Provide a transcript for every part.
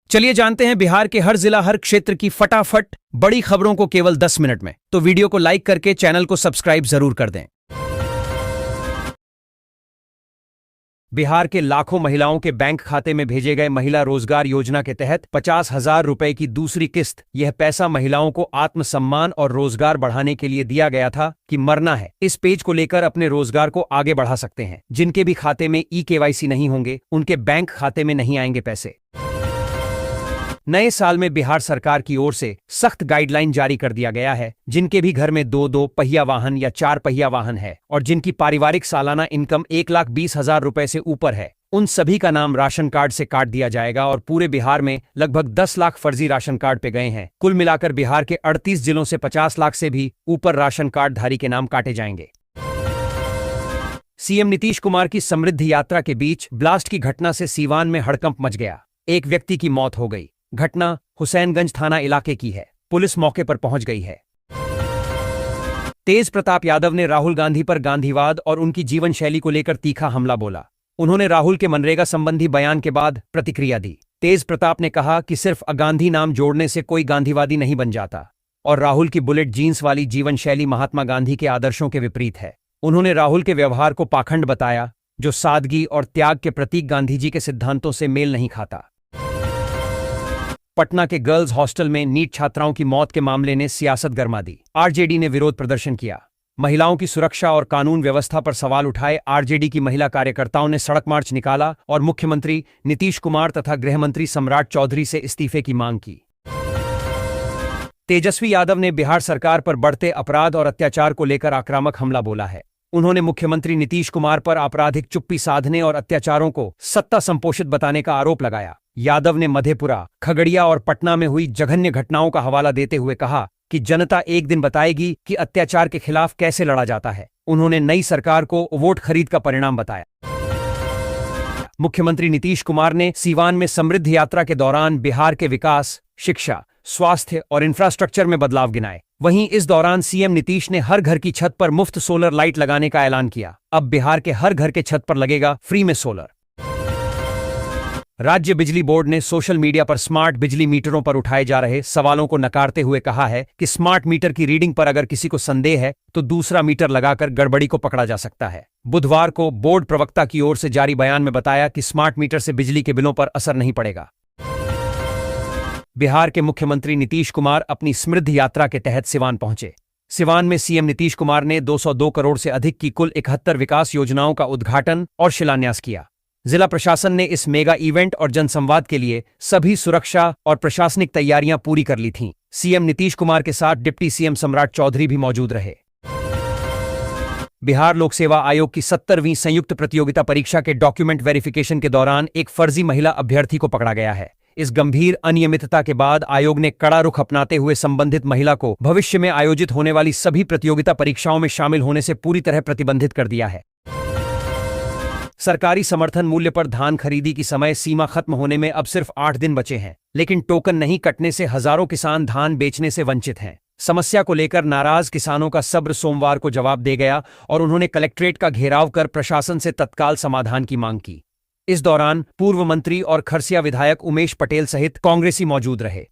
चलिए जानते हैं बिहार के हर जिला हर क्षेत्र की फटाफट बड़ी खबरों को केवल 10 मिनट में। तो वीडियो को लाइक करके चैनल को सब्सक्राइब जरूर कर दें। बिहार के लाखों महिलाओं के बैंक खाते में भेजे गए महिला रोजगार योजना के तहत 50,000 रुपए की दूसरी किस्त। यह पैसा महिलाओं को आत्मसम्मान और रोजगार बढ़ाने के लिए दिया गया था कि मरना है। इस पेज को लेकर अपने रोजगार को आगे बढ़ा सकते हैं। जिनके भी खाते में ई-केवाईसी नहीं होंगे उनके बैंक खाते में नहीं आएंगे पैसे। नए साल में बिहार सरकार की ओर से सख्त गाइडलाइन जारी कर दिया गया है। जिनके भी घर में 2 पहिया वाहन या 4 पहिया वाहन है और जिनकी पारिवारिक सालाना इनकम 1,20,000 रुपए से ऊपर है, उन सभी का नाम राशन कार्ड से काट दिया जाएगा। और पूरे बिहार में लगभग 10 लाख फर्जी राशन कार्ड पे गए हैं। कुल मिलाकर बिहार के 38 जिलों से 50 लाख से भी ऊपर राशन कार्ड धारी के नाम काटे जाएंगे। सीएम नीतीश कुमार की समृद्धि यात्रा के बीच ब्लास्ट की घटना से सीवान में हड़कंप मच गया। एक व्यक्ति की मौत हो गई। घटना हुसैनगंज थाना इलाके की है। पुलिस मौके पर पहुंच गई है। तेज प्रताप यादव ने राहुल गांधी पर गांधीवाद और उनकी जीवन शैली को लेकर तीखा हमला बोला। उन्होंने राहुल के मनरेगा संबंधी बयान के बाद प्रतिक्रिया दी। तेज प्रताप ने कहा कि सिर्फ गांधी नाम जोड़ने से कोई गांधीवादी नहीं बन जाता और राहुल की बुलेट जीन्स वाली जीवन शैली महात्मा गांधी के आदर्शों के विपरीत है। उन्होंने राहुल के व्यवहार को पाखंड बताया, जो सादगी और त्याग के प्रतीक गांधी जी के सिद्धांतों से मेल नहीं खाता। पटना के गर्ल्स हॉस्टल में नीट छात्राओं की मौत के मामले ने सियासत गरमा दी। आरजेडी ने विरोध प्रदर्शन किया। महिलाओं की सुरक्षा और कानून व्यवस्था पर सवाल उठाए आरजेडी की महिला कार्यकर्ताओं ने सड़क मार्च निकाला और मुख्यमंत्री नीतीश कुमार तथा गृहमंत्री सम्राट चौधरी से इस्तीफे की मांग की। तेजस्वी यादव ने बिहार सरकार पर बढ़ते अपराध और अत्याचार को लेकर आक्रामक हमला बोला है। उन्होंने मुख्यमंत्री नीतीश कुमार पर आपराधिक चुप्पी साधने और अत्याचारों को सत्ता संपोषित बताने का आरोप लगाया। यादव ने मधेपुरा, खगड़िया और पटना में हुई जघन्य घटनाओं का हवाला देते हुए कहा कि जनता एक दिन बताएगी कि अत्याचार के खिलाफ कैसे लड़ा जाता है। उन्होंने नई सरकार को वोट खरीद का परिणाम बताया। मुख्यमंत्री नीतीश कुमार ने सीवान में समृद्धि यात्रा के दौरान बिहार के विकास, शिक्षा, स्वास्थ्य और इंफ्रास्ट्रक्चर में बदलाव गिनाए। वहीं इस दौरान सीएम नीतीश ने हर घर की छत पर मुफ्त सोलर लाइट लगाने का ऐलान किया। अब बिहार के हर घर के छत पर लगेगा फ्री में सोलर। राज्य बिजली बोर्ड ने सोशल मीडिया पर स्मार्ट बिजली मीटरों पर उठाए जा रहे सवालों को नकारते हुए कहा है कि स्मार्ट मीटर की रीडिंग पर अगर किसी को संदेह है तो दूसरा मीटर लगाकर गड़बड़ी को पकड़ा जा सकता है। बुधवार को बोर्ड प्रवक्ता की ओर से जारी बयान में बताया कि स्मार्ट मीटर से बिजली के बिलों पर असर नहीं पड़ेगा। बिहार के मुख्यमंत्री नीतीश कुमार अपनी समृद्धि यात्रा के तहत सिवान पहुंचे। सिवान में सीएम नीतीश कुमार ने 202 करोड़ से अधिक की कुल 71 विकास योजनाओं का उद्घाटन और शिलान्यास किया। जिला प्रशासन ने इस मेगा इवेंट और जनसंवाद के लिए सभी सुरक्षा और प्रशासनिक तैयारियां पूरी कर ली थीं। सीएम नीतीश कुमार के साथ डिप्टी सीएम सम्राट चौधरी भी मौजूद रहे। बिहार लोक सेवा आयोग की 70वीं संयुक्त प्रतियोगिता परीक्षा के डॉक्यूमेंट वेरिफिकेशन के दौरान एक फर्जी महिला अभ्यर्थी को पकड़ा गया है। इस गंभीर अनियमितता के बाद आयोग ने कड़ा रुख अपनाते हुए संबंधित महिला को भविष्य में आयोजित होने वाली सभी प्रतियोगिता परीक्षाओं में शामिल होने से पूरी तरह प्रतिबंधित कर दिया है। सरकारी समर्थन मूल्य पर धान खरीदी की समय सीमा खत्म होने में अब सिर्फ 8 दिन बचे हैं, लेकिन टोकन नहीं कटने से हजारों किसान धान बेचने से वंचित हैं। समस्या को लेकर नाराज किसानों का सब्र सोमवार को जवाब दे गया और उन्होंने कलेक्ट्रेट का घेराव कर प्रशासन से तत्काल समाधान की मांग की। इस दौरान पूर्व मंत्री और खरसिया विधायक उमेश पटेल सहित कांग्रेसी मौजूद रहे।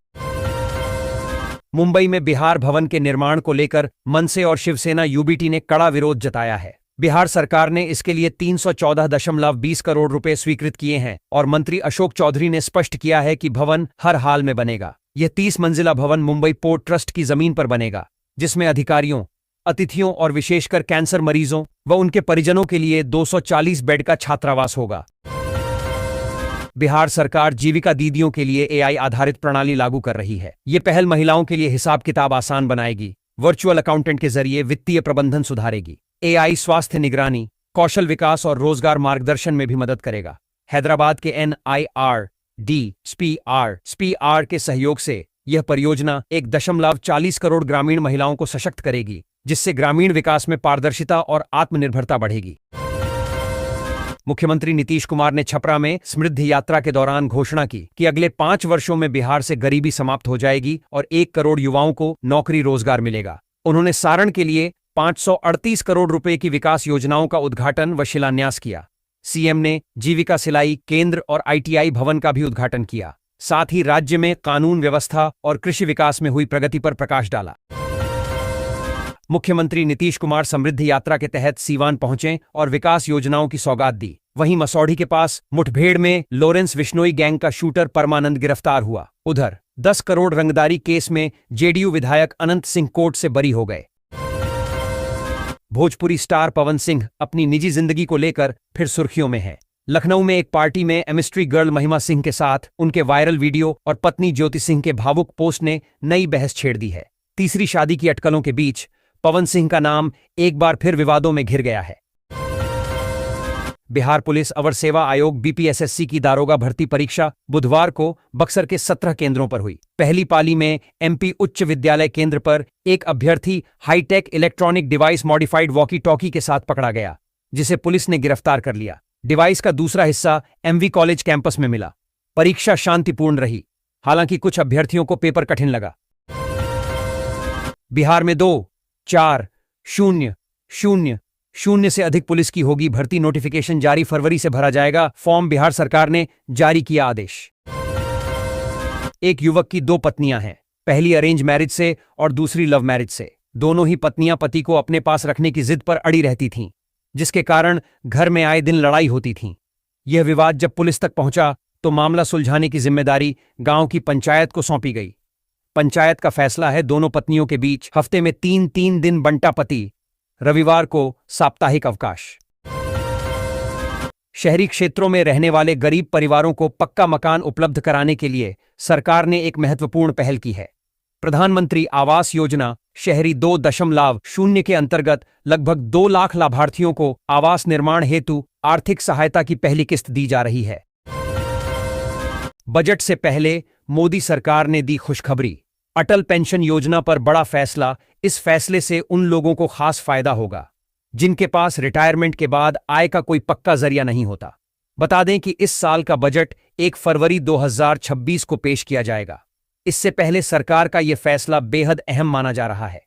मुंबई में बिहार भवन के निर्माण को लेकर मनसे और शिवसेना यूबीटी ने कड़ा विरोध जताया है। बिहार सरकार ने इसके लिए 314.20 करोड़ रुपए स्वीकृत किए हैं और मंत्री अशोक चौधरी ने स्पष्ट किया है कि भवन हर हाल में बनेगा। यह 30 मंजिला भवन मुंबई पोर्ट ट्रस्ट की जमीन पर बनेगा, जिसमें अधिकारियों, अतिथियों और विशेषकर कैंसर मरीजों व उनके परिजनों के लिए 240 बेड का छात्रावास होगा। बिहार सरकार जीविका दीदियों के लिए एआई आधारित प्रणाली लागू कर रही है। ये पहल महिलाओं के लिए हिसाब किताब आसान बनाएगी, वर्चुअल अकाउंटेंट के जरिए वित्तीय प्रबंधन सुधारेगी। एआई स्वास्थ्य निगरानी, कौशल विकास और रोजगार मार्गदर्शन में भी मदद करेगा। हैदराबाद के NIRD SPR के सहयोग से यह परियोजना 1.40 करोड़ ग्रामीण महिलाओं को सशक्त करेगी, जिससे ग्रामीण विकास में पारदर्शिता और आत्मनिर्भरता बढ़ेगी। मुख्यमंत्री नीतीश कुमार ने छपरा में समृद्धि यात्रा के दौरान घोषणा की कि अगले 5 वर्षों में बिहार से गरीबी समाप्त हो जाएगी और 1 करोड़ युवाओं को नौकरी रोजगार मिलेगा। उन्होंने सारण के लिए 538 करोड़ रुपए की विकास योजनाओं का उद्घाटन व शिलान्यास किया। सीएम ने जीविका सिलाई केंद्र और ITI भवन का भी उद्घाटन किया। साथ ही राज्य में कानून व्यवस्था और कृषि विकास में हुई प्रगति पर प्रकाश डाला। मुख्यमंत्री नीतीश कुमार समृद्धि यात्रा के तहत सीवान पहुंचे और विकास योजनाओं की सौगात दी। वहीं मसौढ़ी के पास मुठभेड़ में लॉरेंस बिश्नोई गैंग का शूटर परमानंद गिरफ्तार हुआ। उधर 10 करोड़ रंगदारी केस में जेडीयू विधायक अनंत सिंह कोर्ट से बरी हो गए। भोजपुरी स्टार पवन सिंह अपनी निजी जिंदगी को लेकर फिर सुर्खियों में है। लखनऊ में एक पार्टी में एमिस्ट्री गर्ल महिमा सिंह के साथ उनके वायरल वीडियो और पत्नी ज्योति सिंह के भावुक पोस्ट ने नई बहस छेड़ दी है। तीसरी शादी की अटकलों के बीच पवन सिंह का नाम एक बार फिर विवादों में घिर गया है। बिहार पुलिस अवर सेवा आयोग बीपीएसएससी की दारोगा भर्ती परीक्षा बुधवार को बक्सर के 17 केंद्रों पर हुई। पहली पाली में एमपी उच्च विद्यालय केंद्र पर एक अभ्यर्थी hi tech electronic device modified walkie talkie के साथ पकड़ा गया, जिसे पुलिस ने गिरफ्तार कर लिया। डिवाइस का दूसरा हिस्सा एमवी कॉलेज कैंपस में मिला। परीक्षा शांतिपूर्ण रही, हालांकि कुछ अभ्यर्थियों को पेपर कठिन लगा। बिहार में 2,4,0,0,0 से अधिक पुलिस की होगी भर्ती। नोटिफिकेशन जारी फरवरी से भरा जाएगा फॉर्म। बिहार सरकार ने जारी किया आदेश। एक युवक की 2 पत्नियां हैं, पहली अरेंज मैरिज से और दूसरी लव मैरिज से। दोनों ही पत्नियां पति को अपने पास रखने की जिद पर अड़ी रहती थीं, जिसके कारण घर में आए दिन लड़ाई होती थी। यह विवाद जब पुलिस तक पहुंचा तो मामला सुलझाने की जिम्मेदारी गांव की पंचायत को सौंपी गई। पंचायत का फैसला है दोनों पत्नियों के बीच हफ्ते में 3-3 दिन बंटा पति, रविवार को साप्ताहिक अवकाश। शहरी क्षेत्रों में रहने वाले गरीब परिवारों को पक्का मकान उपलब्ध कराने के लिए सरकार ने एक महत्वपूर्ण पहल की है। प्रधानमंत्री आवास योजना शहरी 2.0 के अंतर्गत लगभग 2 लाख लाभार्थियों को आवास निर्माण हेतु आर्थिक सहायता की पहली किस्त दी जा रही है। बजट से पहले मोदी सरकार ने दी खुशखबरी। अटल पेंशन योजना पर बड़ा फैसला। इस फैसले से उन लोगों को खास फायदा होगा जिनके पास रिटायरमेंट के बाद आय का कोई पक्का जरिया नहीं होता। बता दें कि इस साल का बजट 1 फरवरी 2026 को पेश किया जाएगा। इससे पहले सरकार का यह फैसला बेहद अहम माना जा रहा है।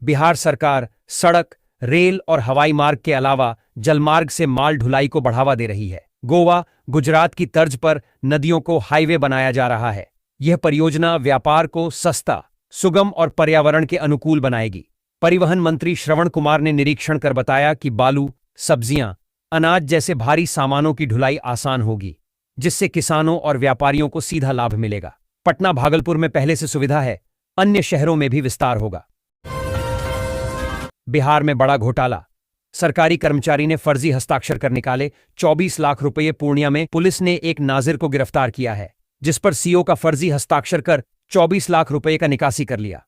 बिहार सरकार सड़क, रेल और हवाई मार्ग के अलावा जलमार्ग से माल ढुलाई को बढ़ावा दे रही है। गोवा, गुजरात की तर्ज पर नदियों को हाईवे बनाया जा रहा है। यह परियोजना व्यापार को सस्ता, सुगम और पर्यावरण के अनुकूल बनाएगी। परिवहन मंत्री श्रवण कुमार ने निरीक्षण कर बताया कि बालू, सब्जियां, अनाज जैसे भारी सामानों की ढुलाई आसान होगी, जिससे किसानों और व्यापारियों को सीधा लाभ मिलेगा। पटना, भागलपुर में पहले से सुविधा है, अन्य शहरों में भी विस्तार होगा। बिहार में बड़ा घोटाला। सरकारी कर्मचारी ने फर्जी हस्ताक्षर कर निकाले 24 लाख रुपये। पूर्णिया में पुलिस ने एक नाजिर को गिरफ्तार किया है, जिस पर सीओ का फर्जी हस्ताक्षर कर 24 लाख रुपये का निकासी कर लिया।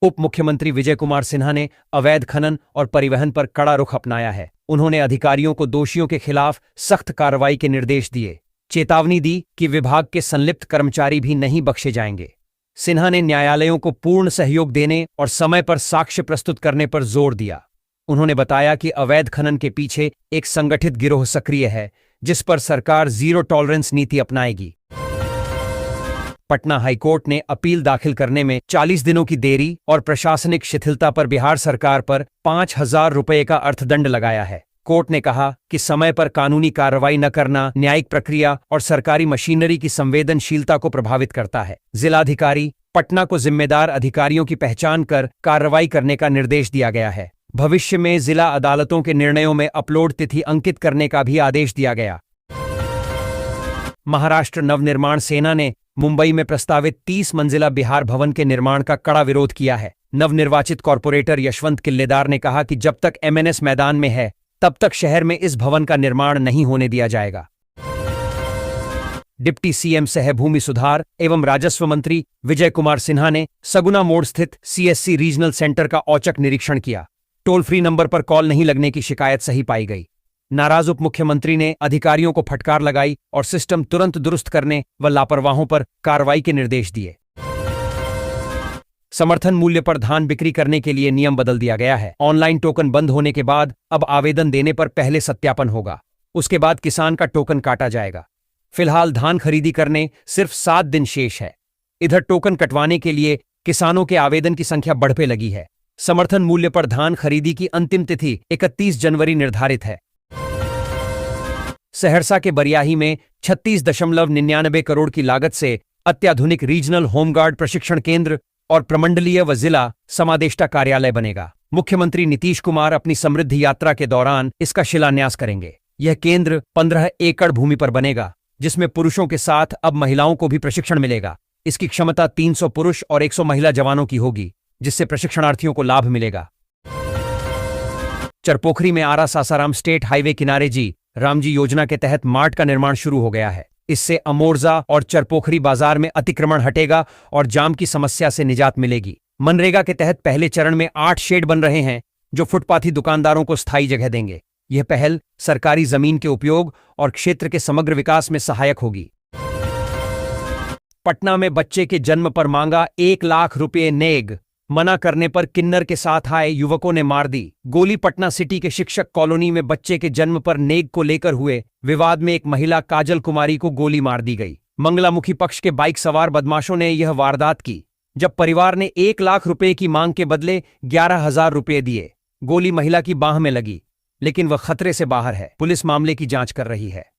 उप मुख्यमंत्री विजय कुमार सिन्हा ने अवैध खनन और परिवहन पर कड़ा रुख अपनाया है। उन्होंने अधिकारियों को दोषियों के खिलाफ सख्त कार्रवाई के निर्देश दिए। चेतावनी दी कि विभाग के संलिप्त कर्मचारी भी नहीं बख्शे जाएंगे। सिन्हा ने न्यायालयों को पूर्ण सहयोग देने और समय पर साक्ष्य प्रस्तुत करने पर जोर दिया। उन्होंने बताया कि अवैध खनन के पीछे एक संगठित गिरोह सक्रिय है, जिस पर सरकार जीरो टॉलरेंस नीति अपनाएगी। पटना हाईकोर्ट ने अपील दाखिल करने में 40 दिनों की देरी और प्रशासनिक शिथिलता पर बिहार सरकार पर 5,000 रुपये का अर्थदंड लगाया है। कोर्ट ने कहा कि समय पर कानूनी कार्रवाई न करना न्यायिक प्रक्रिया और सरकारी मशीनरी की संवेदनशीलता को प्रभावित करता है। जिलाधिकारी पटना को जिम्मेदार अधिकारियों की पहचान कर कार्रवाई करने का निर्देश दिया गया है। भविष्य में जिला अदालतों के निर्णयों में अपलोड तिथि अंकित करने का भी आदेश दिया गया। महाराष्ट्र नवनिर्माण सेना ने मुंबई में प्रस्तावित 30 मंजिला बिहार भवन के निर्माण का कड़ा विरोध किया है। नवनिर्वाचित कॉर्पोरेटर यशवंत किल्लेदार ने कहा कि जब तक एमएनएस मैदान में है, तब तक शहर में इस भवन का निर्माण नहीं होने दिया जाएगा। डिप्टी सीएम सह भूमि सुधार एवं राजस्व मंत्री विजय कुमार सिन्हा ने सगुना मोड़ स्थित सीएससी रीजनल सेंटर का औचक निरीक्षण किया। टोल फ्री नंबर पर कॉल नहीं लगने की शिकायत सही पाई गई। नाराज उप मुख्यमंत्री ने अधिकारियों को फटकार लगाई और सिस्टम तुरंत दुरुस्त करने व लापरवाहों पर कार्रवाई के निर्देश दिए। समर्थन मूल्य पर धान बिक्री करने के लिए नियम बदल दिया गया है। ऑनलाइन टोकन बंद होने के बाद अब आवेदन देने पर पहले सत्यापन होगा, उसके बाद किसान का टोकन काटा जाएगा। फिलहाल धान खरीदी करने सिर्फ 7 दिन शेष है। इधर टोकन कटवाने के लिए किसानों के आवेदन की संख्या बढ़ने लगी है। समर्थन मूल्य पर धान खरीदी की अंतिम तिथि 31 जनवरी निर्धारित है। सहरसा के बरियाही में 36.99 करोड़ की लागत से अत्याधुनिक रीजनल होमगार्ड प्रशिक्षण केंद्र और प्रमंडलीय व जिला समादेष्टा कार्यालय बनेगा। मुख्यमंत्री नीतीश कुमार अपनी समृद्धि यात्रा के दौरान इसका शिलान्यास करेंगे। यह केंद्र 15 एकड़ भूमि पर बनेगा, जिसमें पुरुषों के साथ अब महिलाओं को भी प्रशिक्षण मिलेगा। इसकी क्षमता 300 पुरुष और 100 महिला जवानों की होगी, जिससे प्रशिक्षणार्थियों को लाभ मिलेगा। चरपोखरी में आरा सासाराम स्टेट हाईवे किनारे जी रामजी योजना के तहत मार्ट का निर्माण शुरू हो गया है। इससे अमोरजा और चरपोखरी बाजार में अतिक्रमण हटेगा और जाम की समस्या से निजात मिलेगी। मनरेगा के तहत पहले चरण में 8 शेड बन रहे हैं, जो फुटपाथी दुकानदारों को स्थायी जगह देंगे। यह पहल सरकारी जमीन के उपयोग और क्षेत्र के समग्र विकास में सहायक होगी। पटना में बच्चे के जन्म पर मांगा 1 लाख रुपये नेग, मना करने पर किन्नर के साथ आए युवकों ने मार दी गोली। पटना सिटी के शिक्षक कॉलोनी में बच्चे के जन्म पर नेग को लेकर हुए विवाद में एक महिला काजल कुमारी को गोली मार दी गई। मंगलामुखी पक्ष के बाइक सवार बदमाशों ने यह वारदात की, जब परिवार ने 1 लाख रुपए की मांग के बदले 11,000 रुपए दिए। गोली महिला की बाह में लगी, लेकिन वह खतरे से बाहर है। पुलिस मामले की जांच कर रही है।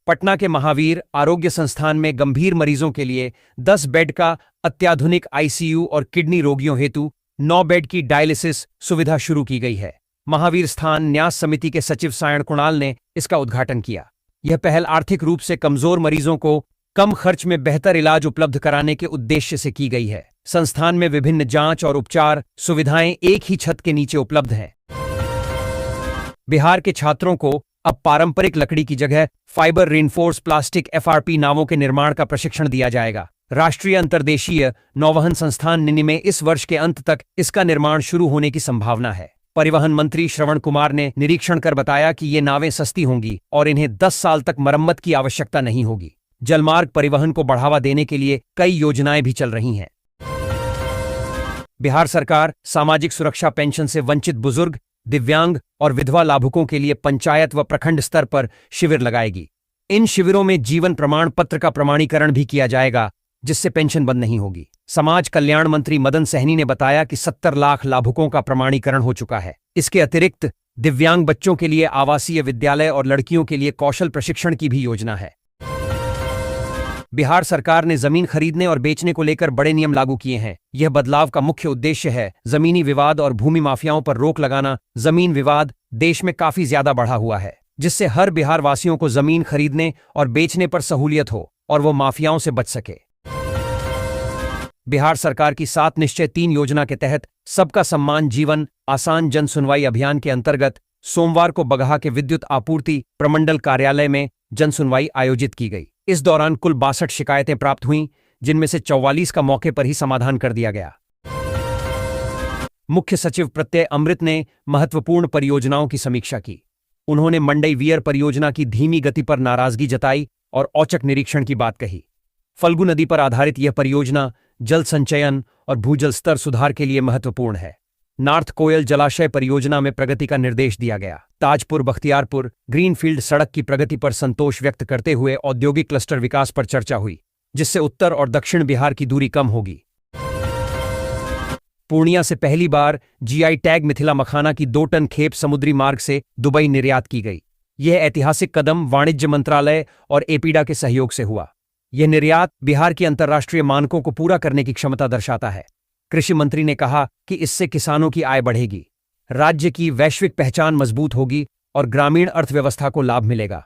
पटना के महावीर आरोग्य संस्थान में गंभीर मरीजों के लिए 10 बेड का अत्याधुनिक आईसीयू और किडनी रोगियों हेतु 9 बेड की डायलिसिस सुविधा शुरू की गई है। महावीर स्थान न्यास समिति के सचिव सायण कुणाल ने इसका उद्घाटन किया। यह पहल आर्थिक रूप से कमजोर मरीजों को कम खर्च में बेहतर इलाज उपलब्ध कराने के उद्देश्य से की गई है। संस्थान में विभिन्न जांच और उपचार सुविधाएं एक ही छत के नीचे उपलब्ध हैं। बिहार के छात्रों को अब पारंपरिक लकड़ी की जगह फाइबर रिइंफोर्स प्लास्टिक एफआरपी नावों के निर्माण का प्रशिक्षण दिया जाएगा। राष्ट्रीय अंतर्देशीय नौवहन संस्थान निनी में इस वर्ष के अंत तक इसका निर्माण शुरू होने की संभावना है। परिवहन मंत्री श्रवण कुमार ने निरीक्षण कर बताया कि ये नावें सस्ती होंगी और इन्हें 10 साल तक मरम्मत की आवश्यकता नहीं होगी। जलमार्ग परिवहन को बढ़ावा देने के लिए कई योजनाएं भी चल रही हैं। बिहार सरकार सामाजिक सुरक्षा पेंशन से वंचित बुजुर्ग, दिव्यांग और विधवा लाभुकों के लिए पंचायत व प्रखंड स्तर पर शिविर लगाएगी। इन शिविरों में जीवन प्रमाण पत्र का प्रमाणीकरण भी किया जाएगा, जिससे पेंशन बंद नहीं होगी। समाज कल्याण मंत्री मदन सहनी ने बताया कि 70 लाख लाभुकों का प्रमाणीकरण हो चुका है। इसके अतिरिक्त दिव्यांग बच्चों के लिए आवासीय विद्यालय और लड़कियों के लिए कौशल प्रशिक्षण की भी योजना है। बिहार सरकार ने जमीन खरीदने और बेचने को लेकर बड़े नियम लागू किए हैं। यह बदलाव का मुख्य उद्देश्य है जमीनी विवाद और भूमि माफियाओं पर रोक लगाना। जमीन विवाद देश में काफी ज्यादा बढ़ा हुआ है, जिससे हर बिहार वासियों को जमीन खरीदने और बेचने पर सहूलियत हो और वो माफियाओं से बच सके। बिहार सरकार की 7 निश्चय 3 योजना के तहत सबका सम्मान जीवन आसान जन सुनवाई अभियान के अंतर्गत सोमवार को बगहा के विद्युत आपूर्ति प्रमंडल कार्यालय में जन सुनवाई आयोजित की गई। इस दौरान कुल 62 शिकायतें प्राप्त हुईं, जिनमें से 44 का मौके पर ही समाधान कर दिया गया। मुख्य सचिव प्रत्यय अमृत ने महत्वपूर्ण परियोजनाओं की समीक्षा की। उन्होंने मंडई वियर परियोजना की धीमी गति पर नाराजगी जताई और औचक निरीक्षण की बात कही। फल्गु नदी पर आधारित यह परियोजना जल संचयन और भूजल स्तर सुधार के लिए महत्वपूर्ण है। नॉर्थ कोयल जलाशय परियोजना में प्रगति का निर्देश दिया गया। ताजपुर बख्तियारपुर ग्रीनफील्ड सड़क की प्रगति पर संतोष व्यक्त करते हुए औद्योगिक क्लस्टर विकास पर चर्चा हुई, जिससे उत्तर और दक्षिण बिहार की दूरी कम होगी। पूर्णिया से पहली बार जीआई टैग मिथिला मखाना की 2 टन खेप समुद्री मार्ग से दुबई निर्यात की गई। यह ऐतिहासिक कदम वाणिज्य मंत्रालय और एपीडा के सहयोग से हुआ। यह निर्यात बिहार की अंतर्राष्ट्रीय मानकों को पूरा करने की क्षमता दर्शाता है। कृषि मंत्री ने कहा कि इससे किसानों की आय बढ़ेगी, राज्य की वैश्विक पहचान मजबूत होगी और ग्रामीण अर्थव्यवस्था को लाभ मिलेगा।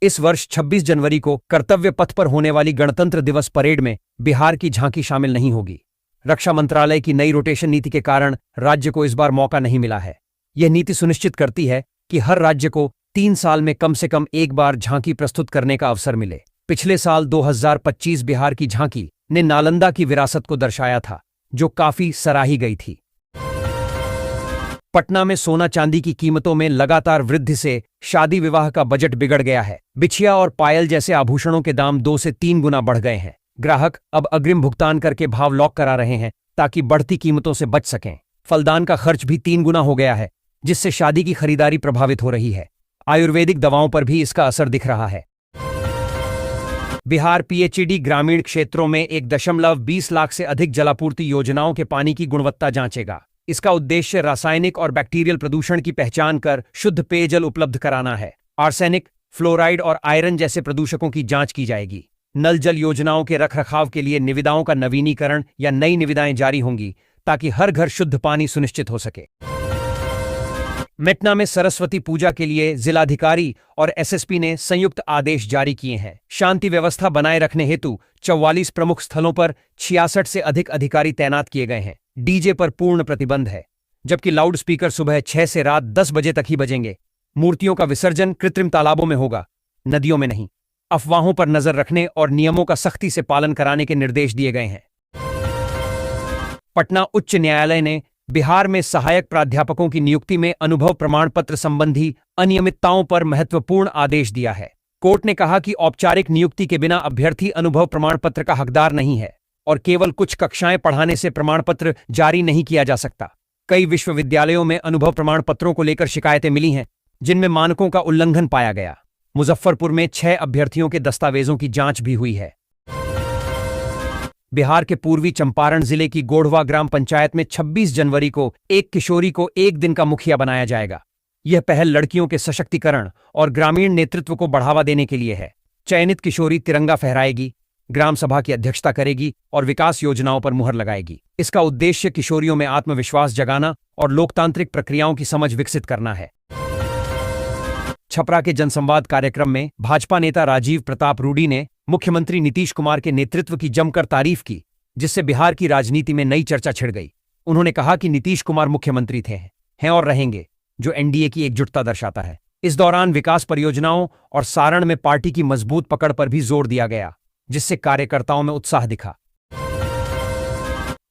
इस वर्ष 26 जनवरी को कर्तव्य पथ पर होने वाली गणतंत्र दिवस परेड में बिहार की झांकी शामिल नहीं होगी। रक्षा मंत्रालय की नई रोटेशन नीति के कारण राज्य को इस बार मौका नहीं मिला है। यह नीति सुनिश्चित करती है कि हर राज्य को 3 साल में कम से कम एक बार झांकी प्रस्तुत करने का अवसर मिले। पिछले साल 2025 बिहार की झांकी ने नालंदा की विरासत को दर्शाया था, जो काफी सराही गई थी। पटना में सोना चांदी की कीमतों में लगातार वृद्धि से शादी विवाह का बजट बिगड़ गया है। बिछिया और पायल जैसे आभूषणों के दाम 2 से 3 गुना बढ़ गए हैं। ग्राहक अब अग्रिम भुगतान करके भाव लॉक करा रहे हैं ताकि बढ़ती कीमतों से बच सकें। फलदान का खर्च भी 3 गुना हो गया है, जिससे शादी की खरीदारी प्रभावित हो रही है। आयुर्वेदिक दवाओं पर भी इसका असर दिख रहा है। बिहार पीएचईडी ग्रामीण क्षेत्रों में 1.20 लाख से अधिक जलापूर्ति योजनाओं के पानी की गुणवत्ता जांचेगा। इसका उद्देश्य रासायनिक और बैक्टीरियल प्रदूषण की पहचान कर शुद्ध पेयजल उपलब्ध कराना है। आर्सेनिक, फ्लोराइड और आयरन जैसे प्रदूषकों की जांच की जाएगी। नल जल योजनाओं के रखरखाव के लिए निविदाओं का नवीनीकरण या नई निविदाएं जारी होंगी ताकि हर घर शुद्ध पानी सुनिश्चित हो सके। मेटना में सरस्वती पूजा के लिए जिलाधिकारी और एसएसपी ने संयुक्त आदेश जारी किए हैं। शांति व्यवस्था बनाए रखने हेतु 44 प्रमुख स्थलों पर 66 से अधिक अधिकारी तैनात किए गए हैं। डीजे पर पूर्ण प्रतिबंध है, जबकि लाउड स्पीकर सुबह 6 से रात 10 बजे तक ही बजेंगे। मूर्तियों का विसर्जन कृत्रिम तालाबों में होगा, नदियों में नहीं। अफवाहों पर नजर रखने और नियमों का सख्ती से पालन कराने के निर्देश दिए गए हैं। पटना उच्च न्यायालय ने बिहार में सहायक प्राध्यापकों की नियुक्ति में अनुभव प्रमाण पत्र संबंधी अनियमितताओं पर महत्वपूर्ण आदेश दिया है। कोर्ट ने कहा कि औपचारिक नियुक्ति के बिना अभ्यर्थी अनुभव प्रमाण पत्र का हकदार नहीं है और केवल कुछ कक्षाएं पढ़ाने से प्रमाण पत्र जारी नहीं किया जा सकता। कई विश्वविद्यालयों में अनुभव प्रमाण पत्रों को लेकर शिकायतें मिली हैं, जिनमें मानकों का उल्लंघन पाया गया। मुजफ्फरपुर में 6 अभ्यर्थियों के दस्तावेजों की जांच भी हुई है। बिहार के पूर्वी चंपारण जिले की गोढ़वा ग्राम पंचायत में 26 जनवरी को एक किशोरी को एक दिन का मुखिया बनाया जाएगा। यह पहल लड़कियों के सशक्तिकरण और ग्रामीण नेतृत्व को बढ़ावा देने के लिए है। चयनित किशोरी तिरंगा फहराएगी, ग्राम सभा की अध्यक्षता करेगी और विकास योजनाओं पर मुहर लगाएगी। इसका उद्देश्य किशोरियों में आत्मविश्वास जगाना और लोकतांत्रिक प्रक्रियाओं की समझ विकसित करना है। छपरा के जनसंवाद कार्यक्रम में भाजपा नेता राजीव प्रताप रूडी ने मुख्यमंत्री नीतीश कुमार के नेतृत्व की जमकर तारीफ की, जिससे बिहार की राजनीति में नई चर्चा छिड़ गई। उन्होंने कहा कि नीतीश कुमार मुख्यमंत्री थे, हैं और रहेंगे, जो एनडीए की एकजुटता दर्शाता है। इस दौरान विकास परियोजनाओं और सारण में पार्टी की मजबूत पकड़ पर भी जोर दिया गया, जिससे कार्यकर्ताओं में उत्साह दिखा।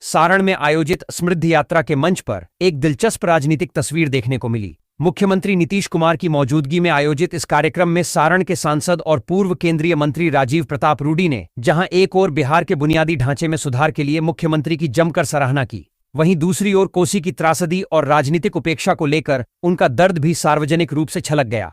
सारण में आयोजित समृद्धि यात्रा के मंच पर एक दिलचस्प राजनीतिक तस्वीर देखने को मिली। मुख्यमंत्री नीतीश कुमार की मौजूदगी में आयोजित इस कार्यक्रम में सारण के सांसद और पूर्व केंद्रीय मंत्री राजीव प्रताप रूडी ने जहां एक ओर बिहार के बुनियादी ढांचे में सुधार के लिए मुख्यमंत्री की जमकर सराहना की, वहीं दूसरी ओर कोसी की त्रासदी और राजनीतिक उपेक्षा को लेकर उनका दर्द भी सार्वजनिक रूप से छलक गया।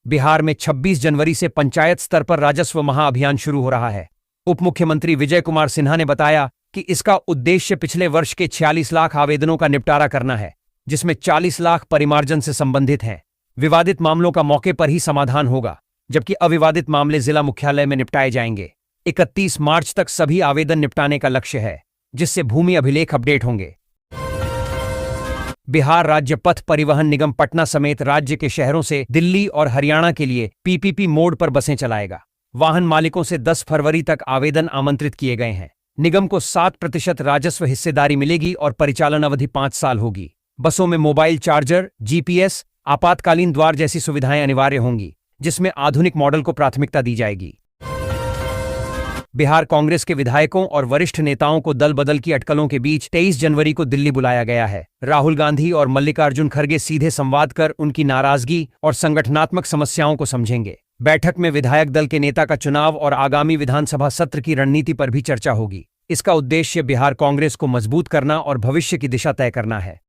बिहार में 26 जनवरी से पंचायत स्तर पर राजस्व महाअभियान शुरू हो रहा है। उप मुख्यमंत्री विजय कुमार सिन्हा ने बताया कि इसका उद्देश्य पिछले वर्ष के 46 लाख आवेदनों का निपटारा करना है, जिसमें 40 लाख परिमार्जन से संबंधित हैं। विवादित मामलों का मौके पर ही समाधान होगा, जबकि अविवादित मामले जिला मुख्यालय में निपटाए जाएंगे। 31 मार्च तक सभी आवेदन निपटाने का लक्ष्य है, जिससे भूमि अभिलेख अपडेट होंगे। बिहार राज्य पथ परिवहन निगम पटना समेत राज्य के शहरों से दिल्ली और हरियाणा के लिए पीपीपी मोड पर बसें चलाएगा। वाहन मालिकों से 10 फरवरी तक आवेदन आमंत्रित किए गए हैं। निगम को 7% राजस्व हिस्सेदारी मिलेगी और परिचालन अवधि 5 साल होगी। बसों में मोबाइल चार्जर, जीपीएस, आपातकालीन द्वार जैसी सुविधाएं अनिवार्य होंगी, जिसमें आधुनिक मॉडल को प्राथमिकता दी जाएगी। बिहार कांग्रेस के विधायकों और वरिष्ठ नेताओं को दल बदल की अटकलों के बीच 23 जनवरी को दिल्ली बुलाया गया है। राहुल गांधी और मल्लिकार्जुन खड़गे सीधे संवाद कर उनकी नाराजगी और संगठनात्मक समस्याओं को समझेंगे। बैठक में विधायक दल के नेता का चुनाव और आगामी विधानसभा सत्र की रणनीति पर भी चर्चा होगी। इसका उद्देश्य बिहार कांग्रेस को मजबूत करना और भविष्य की दिशा तय करना है।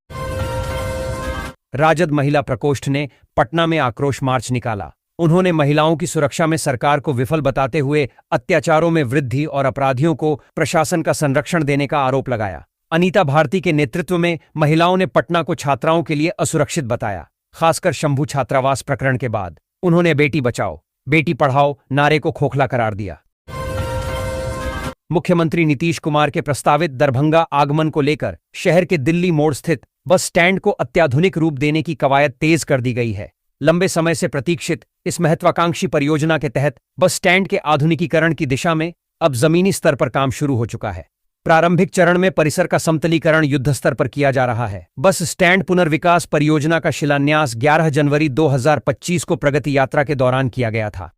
राजद महिला प्रकोष्ठ ने पटना में आक्रोश मार्च निकाला। उन्होंने महिलाओं की सुरक्षा में सरकार को विफल बताते हुए अत्याचारों में वृद्धि और अपराधियों को प्रशासन का संरक्षण देने का आरोप लगाया। अनीता भारती के नेतृत्व में महिलाओं ने पटना को छात्राओं के लिए असुरक्षित बताया, खासकर शंभू छात्रावास प्रकरण के बाद। उन्होंने बेटी बचाओ, बेटी पढ़ाओ नारे को खोखला करार दिया। मुख्यमंत्री नीतीश कुमार के प्रस्तावित दरभंगा आगमन को लेकर शहर के दिल्ली मोड़ स्थित बस स्टैंड को अत्याधुनिक रूप देने की कवायद तेज कर दी गई है। लंबे समय से प्रतीक्षित इस महत्वाकांक्षी परियोजना के तहत बस स्टैंड के आधुनिकीकरण की दिशा में अब जमीनी स्तर पर काम शुरू हो चुका है। प्रारंभिक चरण में परिसर का समतलीकरण युद्ध स्तर पर किया जा रहा है। बस स्टैंड पुनर्विकास परियोजना का शिलान्यास 11 जनवरी 2025 को प्रगति यात्रा के दौरान किया गया था।